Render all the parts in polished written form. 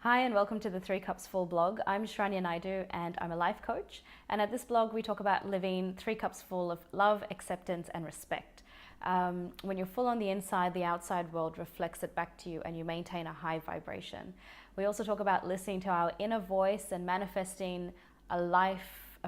Hi and welcome to the Three Cups Full blog. I'm Sharanya and I'm a life coach. And at this blog, we talk about living 3 cups full of love, acceptance, and respect. When you're full on the inside, the outside world reflects it back to you and you maintain a high vibration. We also talk about listening to our inner voice and manifesting a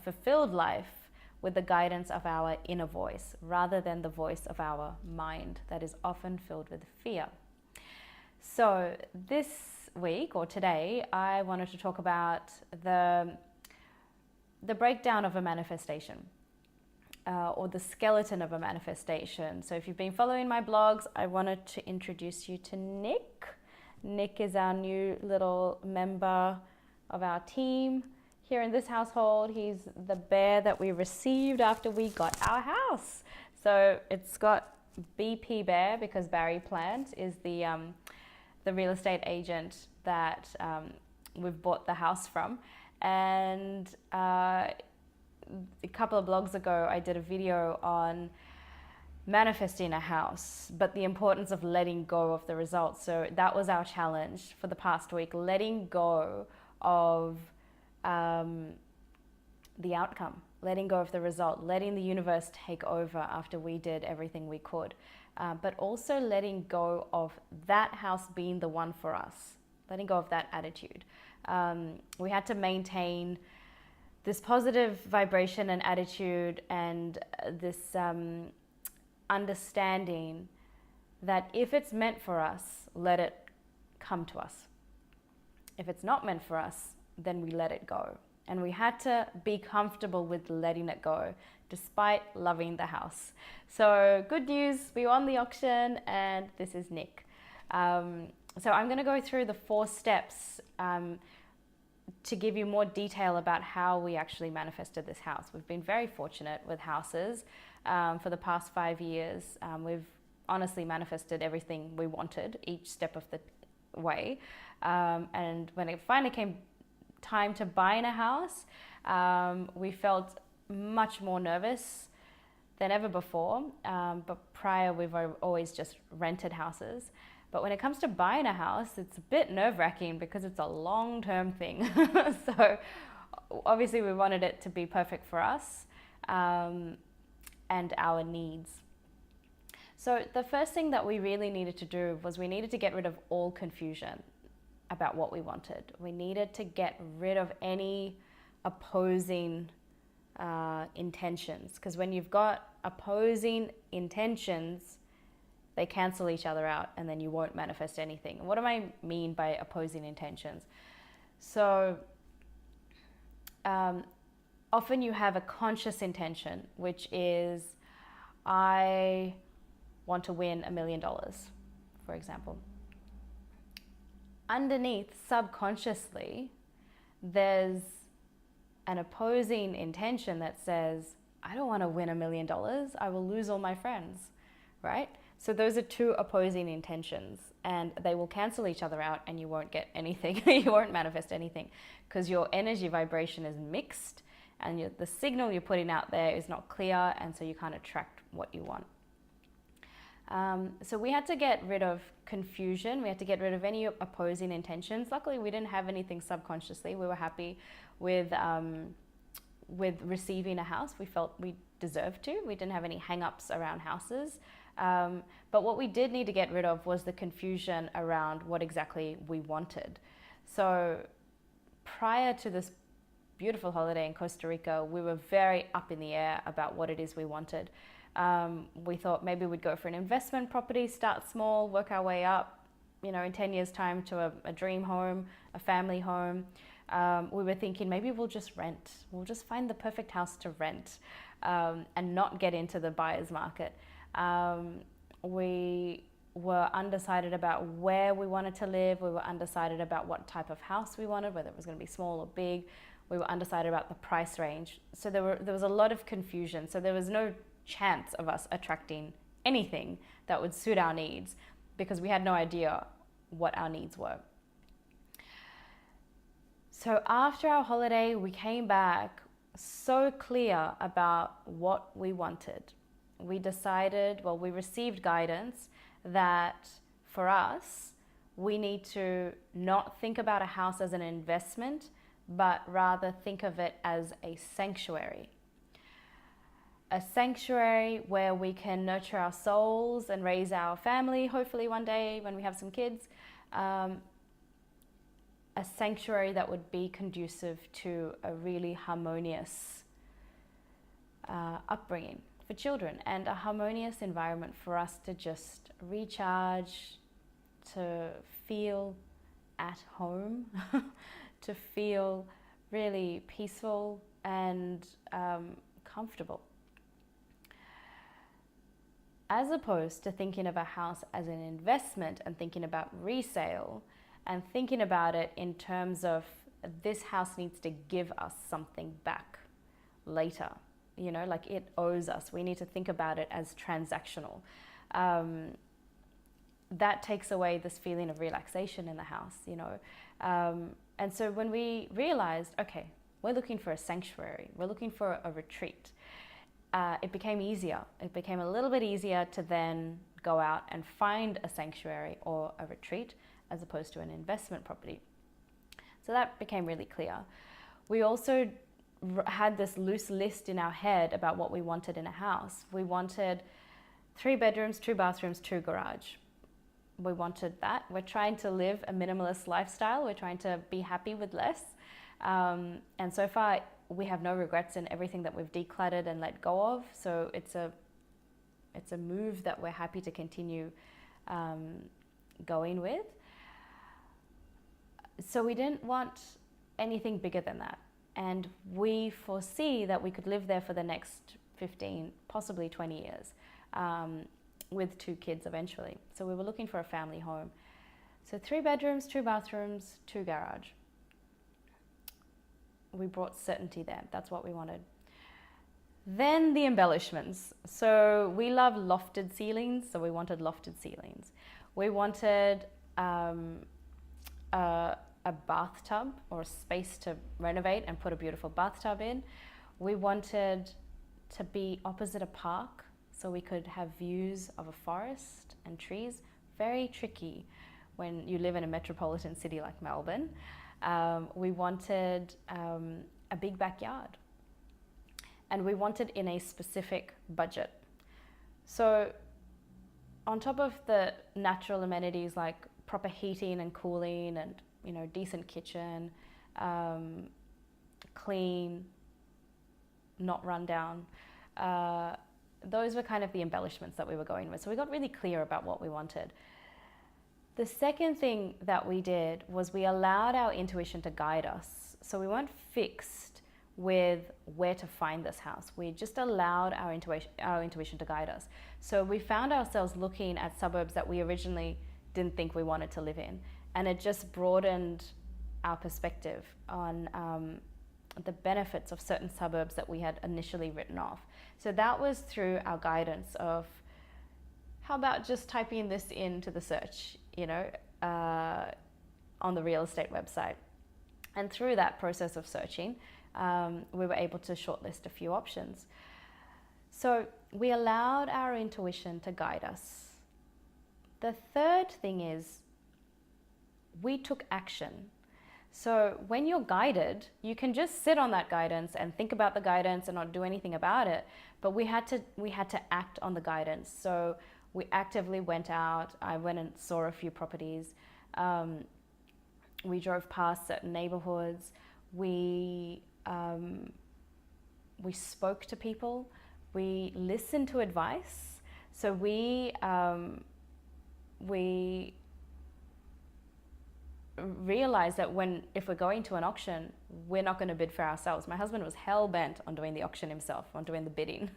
fulfilled life with the guidance of our inner voice rather than the voice of our mind that is often filled with fear. So this week or today, I wanted to talk about the breakdown of a manifestation or the skeleton of a manifestation. So if you've been following my blogs, I wanted to introduce you to Nick. Nick is our new little member of our team here in this household. He's the bear that we received after we got our house. So it's got BP Bear because Barry Plant is the real estate agent that we've bought the house from. And a couple of blogs ago, I did a video on manifesting a house, but the importance of letting go of the results. So that was our challenge for the past week, letting go of the outcome, letting go of the result, letting the universe take over after we did everything we could. But also letting go of that house being the one for us, letting go of that attitude. We had to maintain this positive vibration and attitude and this understanding that if it's meant for us, let it come to us. If it's not meant for us, then we let it go. And we had to be comfortable with letting it go, despite loving the house. So good news, we won the auction and this is Nick. So I'm gonna go through the 4 steps to give you more detail about how we actually manifested this house. We've been very fortunate with houses for the past 5 years. We've honestly manifested everything we wanted each step of the way. And when it finally came time to buying a house, we felt much more nervous than ever before. But prior, we've always just rented houses. But when it comes to buying a house, it's a bit nerve-wracking because it's a long-term thing. So obviously we wanted it to be perfect for us and our needs. So the first thing that we really needed to do was we needed to get rid of all confusion about what we wanted. We needed to get rid of any opposing intentions, because when you've got opposing intentions, they cancel each other out and then you won't manifest anything. What do I mean by opposing intentions? So often you have a conscious intention, which is, I want to win $1 million, for example. Underneath, subconsciously, there's an opposing intention that says, I don't want to win $1 million. I will lose all my friends, right? So those are 2 opposing intentions and they will cancel each other out and you won't get anything. You won't manifest anything because your energy vibration is mixed and the signal you're putting out there is not clear, and so you can't attract what you want. So we had to get rid of confusion. We had to get rid of any opposing intentions. Luckily, we didn't have anything subconsciously. We were happy with receiving a house. We felt we deserved to. We didn't have any hang-ups around houses. But what we did need to get rid of was the confusion around what exactly we wanted. So prior to this beautiful holiday in Costa Rica, we were very up in the air about what it is we wanted. We thought maybe we'd go for an investment property, start small, work our way up, in 10 years' time to a dream home, a family home. We were thinking maybe we'll just rent. We'll just find the perfect house to rent and not get into the buyer's market. We were undecided about where we wanted to live. We were undecided about what type of house we wanted, whether it was going to be small or big. We were undecided about the price range. So there was a lot of confusion. So there was no chance of us attracting anything that would suit our needs because we had no idea what our needs were. So after our holiday, we came back so clear about what we wanted. We decided, we received guidance that for us, we need to not think about a house as an investment, but rather think of it as a sanctuary. A sanctuary where we can nurture our souls and raise our family, hopefully one day when we have some kids. A sanctuary that would be conducive to a really harmonious upbringing for children, and a harmonious environment for us to just recharge, to feel at home, to feel really peaceful and comfortable. As opposed to thinking of a house as an investment and thinking about resale and thinking about it in terms of this house needs to give us something back later. You know, like it owes us. We need to think about it as transactional. That takes away this feeling of relaxation in the house, you know. And so when we realized, okay, we're looking for a sanctuary, we're looking for a retreat, it became easier. It became a little bit easier to then go out and find a sanctuary or a retreat as opposed to an investment property. So that became really clear. We also had this loose list in our head about what we wanted in a house. We wanted 3 bedrooms, 2 bathrooms, 2 garage. We wanted that. We're trying to live a minimalist lifestyle. We're trying to be happy with less. And so far, we have no regrets in everything that we've decluttered and let go of. So it's a move that we're happy to continue going with. So we didn't want anything bigger than that. And we foresee that we could live there for the next 15, possibly 20 years, with 2 kids eventually. So we were looking for a family home. So 3 bedrooms, 2 bathrooms, 2 garage. We brought certainty there. That's what we wanted. Then the embellishments. So we love lofted ceilings, so we wanted lofted ceilings. We wanted a bathtub or a space to renovate and put a beautiful bathtub in. We wanted to be opposite a park so we could have views of a forest and trees. Very tricky when you live in a metropolitan city like Melbourne. We wanted a big backyard, and we wanted in a specific budget. So on top of the natural amenities like proper heating and cooling and, you know, decent kitchen, clean, not run down, those were kind of the embellishments that we were going with. So we got really clear about what we wanted. The second thing that we did was we allowed our intuition to guide us. So we weren't fixed with where to find this house. We just allowed our intuition to guide us. So we found ourselves looking at suburbs that we originally didn't think we wanted to live in. And it just broadened our perspective on the benefits of certain suburbs that we had initially written off. So that was through our guidance of, how about just typing this into the search, you know, on the real estate website. And through that process of searching, we were able to shortlist a few options. So we allowed our intuition to guide us. The third thing is we took action. So when you're guided, you can just sit on that guidance and think about the guidance and not do anything about it. But we had to act on the guidance. So we actively went out. I went and saw a few properties. We drove past certain neighborhoods. We spoke to people. We listened to advice. So we realized that if we're going to an auction, we're not going to bid for ourselves. My husband was hell-bent on doing the auction himself, on doing the bidding.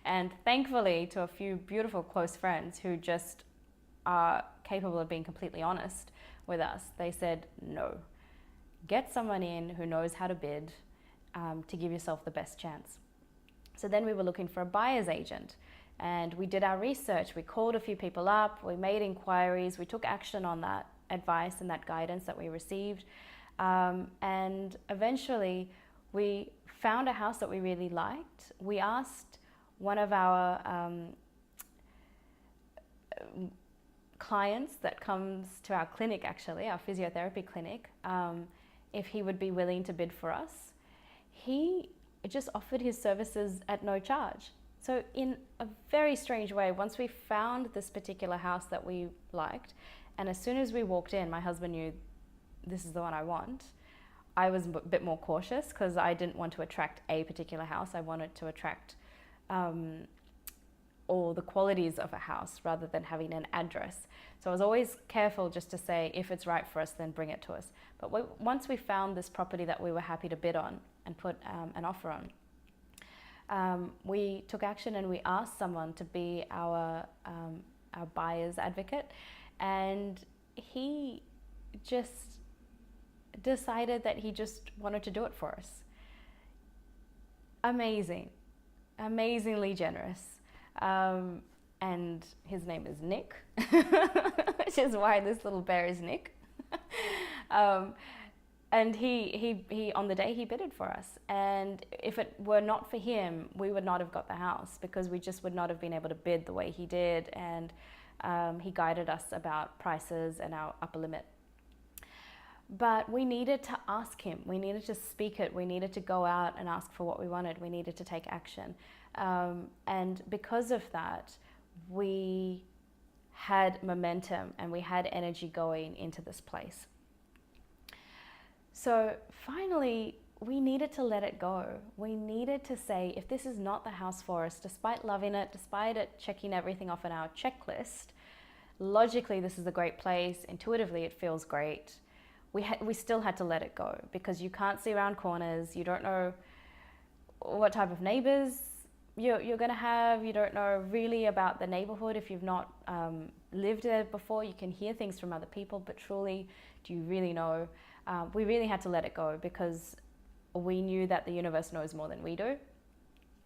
And thankfully, to a few beautiful close friends who just are capable of being completely honest with us, they said, no, get someone in who knows how to bid to give yourself the best chance. So then we were looking for a buyer's agent. And we did our research. We called a few people up. We made inquiries. We took action on that advice and that guidance that we received. And eventually, we found a house that we really liked. We asked one of our clients that comes to our clinic, actually, our physiotherapy clinic, if he would be willing to bid for us. He just offered his services at no charge. So in a very strange way, once we found this particular house that we liked, and as soon as we walked in, my husband knew this is the one I want. I was a bit more cautious because I didn't want to attract a particular house. I wanted to attract all the qualities of a house rather than having an address. So I was always careful just to say, if it's right for us, then bring it to us. But once we found this property that we were happy to bid on and put an offer on, we took action and we asked someone to be our buyer's advocate, and he just decided that he just wanted to do it for us. Amazingly generous. And his name is Nick, which is why this little bear is Nick. And he on the day he bidded for us, and if it were not for him, we would not have got the house, because we just would not have been able to bid the way he did. And he guided us about prices and our upper limit. But we needed to ask him, we needed to speak it, we needed to go out and ask for what we wanted, we needed to take action. And because of that, we had momentum and we had energy going into this place. So finally, we needed to let it go. We needed to say, if this is not the house for us, despite loving it, despite it checking everything off on our checklist, logically this is a great place, intuitively it feels great, we still had to let it go, because you can't see around corners, you don't know what type of neighbors you're going to have, you don't know really about the neighborhood. If you've not lived there before, you can hear things from other people, but truly, do you really know? We really had to let it go, because we knew that the universe knows more than we do,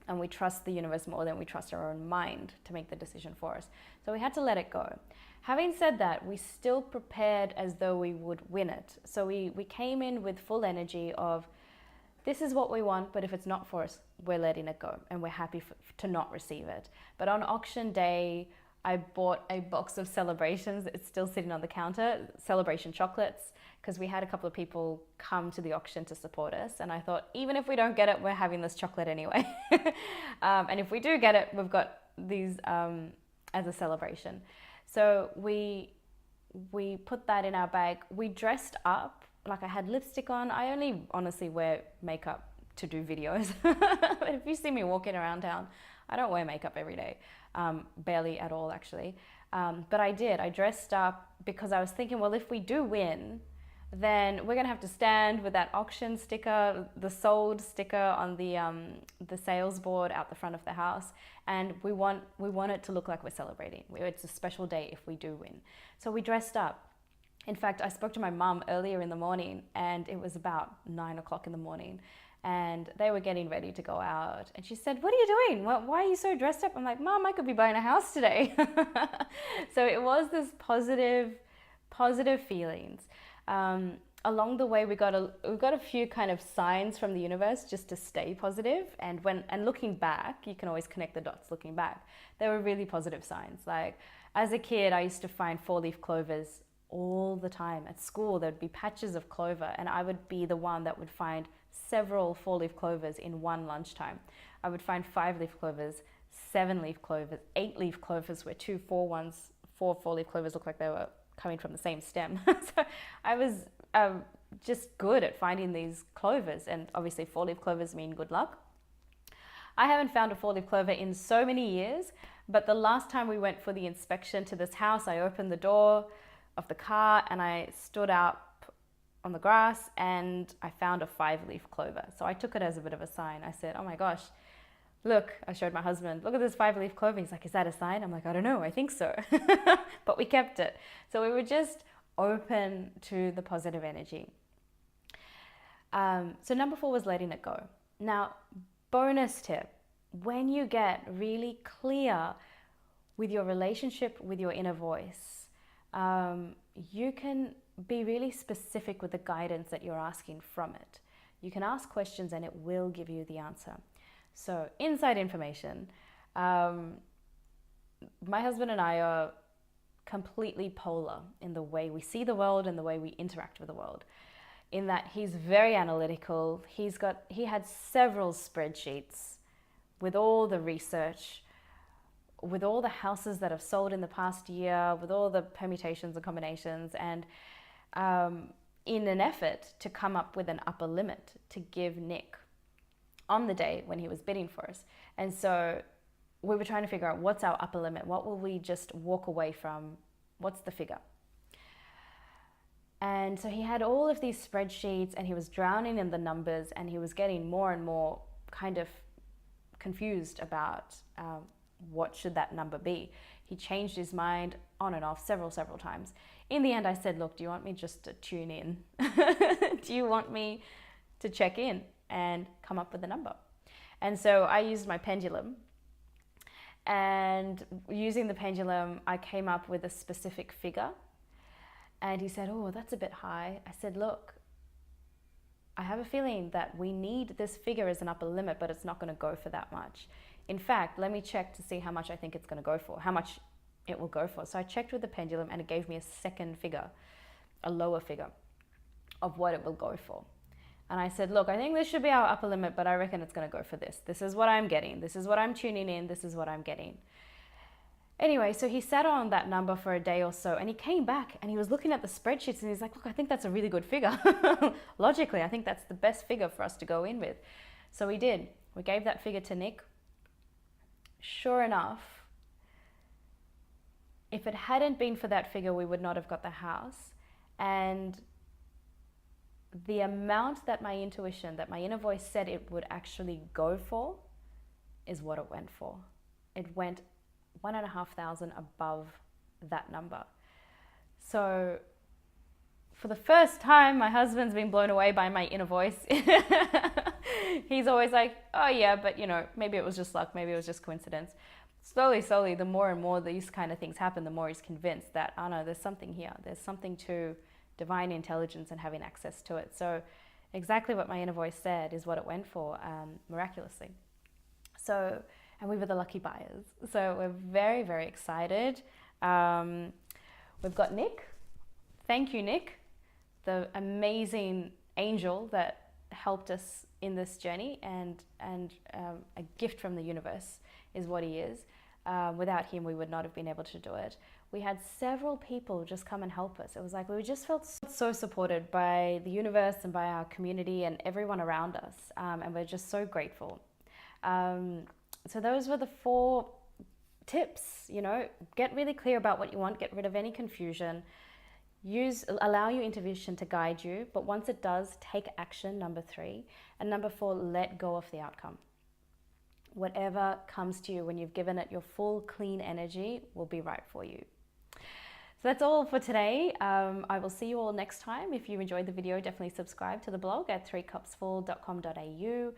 and we trust the universe more than we trust our own mind to make the decision for us. So we had to let it go. Having said that, we still prepared as though we would win it. So we came in with full energy of, this is what we want, but if it's not for us, we're letting it go, and we're happy to not receive it. But on auction day, I bought a box of celebrations. It's still sitting on the counter, celebration chocolates, because we had a couple of people come to the auction to support us. And I thought, even if we don't get it, we're having this chocolate anyway. And if we do get it, we've got these as a celebration. So we put that in our bag. We dressed up, like I had lipstick on. I only honestly wear makeup to do videos. But if you see me walking around town, I don't wear makeup every day. Barely at all, actually. But I did. I dressed up because I was thinking, well, if we do win, then we're going to have to stand with that auction sticker, the sold sticker on the sales board out the front of the house. And we want it to look like we're celebrating. It's a special day if we do win. So we dressed up. In fact, I spoke to my mum earlier in the morning, and it was about 9 o'clock in the morning. And they were getting ready to go out. And she said, what are you doing? Why are you so dressed up? I'm like, Mom, I could be buying a house today. So it was this positive feelings. Along the way, we got a few kind of signs from the universe just to stay positive. And looking back, you can always connect the dots looking back. They were really positive signs. Like, as a kid, I used to find 4-leaf clovers all the time. At school, there'd be patches of clover, and I would be the one that would find several 4-leaf clovers in one lunchtime. I would find 5-leaf clovers, 7-leaf clovers, 8-leaf clovers, where 4 4-leaf clovers looked like they were coming from the same stem. So I was just good at finding these clovers, and obviously 4-leaf clovers mean good luck. I haven't found a 4-leaf clover in so many years, but the last time we went for the inspection to this house, I opened the door of the car and I stood up on the grass and I found a 5-leaf clover. So I took it as a bit of a sign. I said, oh my gosh, look, I showed my husband, look at this 5-leaf clover. He's like, is that a sign? I'm like, I don't know, I think so. But we kept it. So we were just open to the positive energy. So number 4 was letting it go. Now, bonus tip, when you get really clear with your relationship with your inner voice, you can be really specific with the guidance that you're asking from it. You can ask questions and it will give you the answer. So inside information, my husband and I are completely polar in the way we see the world and the way we interact with the world. In that he's very analytical. He had several spreadsheets with all the research, with all the houses that have sold in the past year, with all the permutations and combinations, and in an effort to come up with an upper limit to give Nick on the day when he was bidding for us. And so we were trying to figure out, what's our upper limit? What will we just walk away from? What's the figure? And so he had all of these spreadsheets, and he was drowning in the numbers, and he was getting more and more kind of confused about what should that number be. He changed his mind on and off several times. In the end, I said, look, do you want me just to tune in? Do you want me to check in and come up with a number? And so I used my pendulum, and using the pendulum, I came up with a specific figure. And he said, oh, that's a bit high. I said, look, I have a feeling that we need this figure as an upper limit, but it's not going to go for that much. In fact, let me check to see how much I think it's going to go for, how much it will go for. So I checked with the pendulum, and it gave me a second figure, a lower figure of what it will go for. And I said, look, I think this should be our upper limit, but I reckon it's going to go for this. This is what I'm getting. This is what I'm tuning in. This is what I'm getting. Anyway, so he sat on that number for a day or so, and he came back and he was looking at the spreadsheets, and he's like, look, I think that's a really good figure. Logically, I think that's the best figure for us to go in with. So we did. We gave that figure to Nick. Sure enough, if it hadn't been for that figure, we would not have got the house. And the amount that my intuition, that my inner voice said it would actually go for, is what it went for. It went 1,500 above that number. So for the first time, my husband's been blown away by my inner voice. He's always like, oh yeah, but you know, maybe it was just luck, maybe it was just coincidence. Slowly, the more and more these kind of things happen, the more he's convinced that, oh no, there's something here. There's something to divine intelligence and having access to it. So exactly what my inner voice said is what it went for, miraculously. So, and we were the lucky buyers. So we're very excited. We've got Nick. Thank you, Nick, the amazing angel that helped us in this journey, and a gift from the universe is what he is. Without him, we would not have been able to do it. We had several people just come and help us. It was like we just felt so supported by the universe and by our community and everyone around us, and we're just so grateful. So those were the 4 tips. You know, get really clear about what you want, get rid of any confusion, allow your intuition to guide you, but once it does, take action, number 3. And number 4, let go of the outcome. Whatever comes to you when you've given it your full clean energy will be right for you. So that's all for today. I will see you all next time. If you enjoyed the video, definitely subscribe to the blog at 3cupsfull.com.au.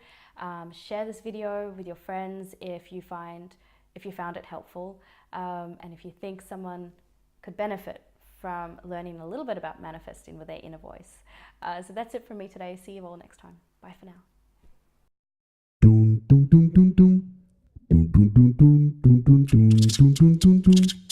Share this video with your friends if you found it helpful, and if you think someone could benefit from learning a little bit about manifesting with their inner voice. So that's it from me today. See you all next time. Bye for now. Dun dun dun dun dun dun dun dun dun dun dun dun dun dun.